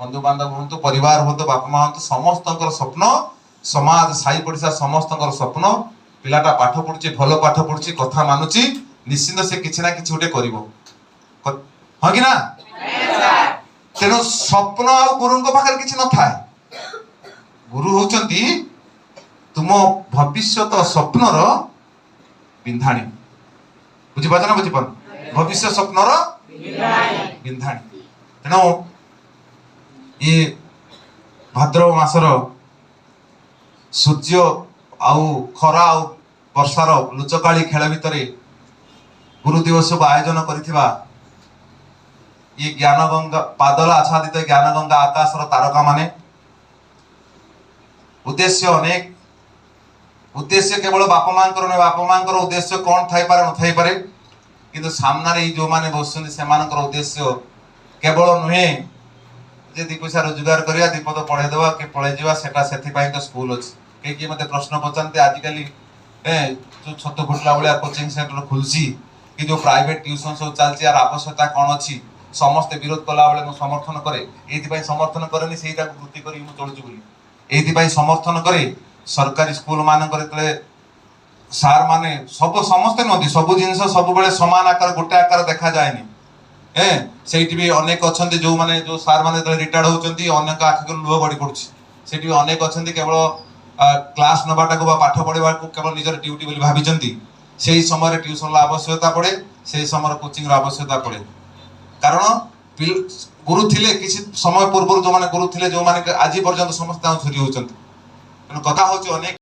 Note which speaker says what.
Speaker 1: बंधु बांधव हूँ परिवार हूँ बापा माँ हूँ समस्त स्वप्न समाज साई पड़िशा समस्त स्वप्न पिलाटा पाठ पढ़ुची भल पाठ पढ़ुची कथा मानुची निश्चिंत से किसी ना किसी गोटे कर हाँ कि ना तेणु स्वप्न आ गुरु पाखे किसी न था गुरु होचंती तुम भविष्यत स्वप्नर बिंधाणी बुझीपार ना बुझीपार भविष्य स्वप्नर बिंधाणी तेणु ये भाद्रव मासर सूर्य आउ खरा आउ वर्षार लुचकाली खेल भितर गुरु दिवस को आयोजन करिथिबा ये ज्ञान गंगा बादल आच्छादित ज्ञान गंगा आकाशर तारका माने उद्देश्य अनेक उद्देश्य केवल बापा मांकर न बापा मांकर उद्देश्य कौन थाई पारे न थाई पारे किंतु सामने जो माने बसुछन सेमानकर उद्देश्य केवल नुहे जे दी पैसा रोजगार करिया दीपद पढ़े देवा के पळे जीवा सेटा सेथि पई तो स्कूल अछि के कि मते प्रश्न पचानते आज काली जो छत फुटला वाला कोचिंग सेंटर खुलसी कि जो प्राइवेट ट्यूशन सब चलछि यार आवश्यकता कोन अछि समस्त विरोध कला बेले मो समर्थन करे एथि पई समर्थन करेनी सेटा वृत्ति करी मो चलछु बोली एथि पई समर्थन करे सरकारी स्कूल मान करे तले सार माने सब समस्त नदी सब जिंस सब बेले समान आकार गोटे आकार देखा जायनी सेठी भी अनेक अछंती जो माने जो सार माने तले रिटायर्ड होचंती अनेक आखि लुह बड़ी पड़छि सेठी भी अनेक अछंती केवल क्लास नबाटा को पाठ पढ़ा को केवल निजर ड्यूटी बोली भाबिचंती सेही समय ट्यूशन आवश्यकता पड़े सेही समय कोचिंग आवश्यकता पड़े कारण गुरु थिले किसी समय पूर्व जो माने गुरु थिले जो माने आज पर्यंत समस्त छुरी होचंती कथा होची अनेक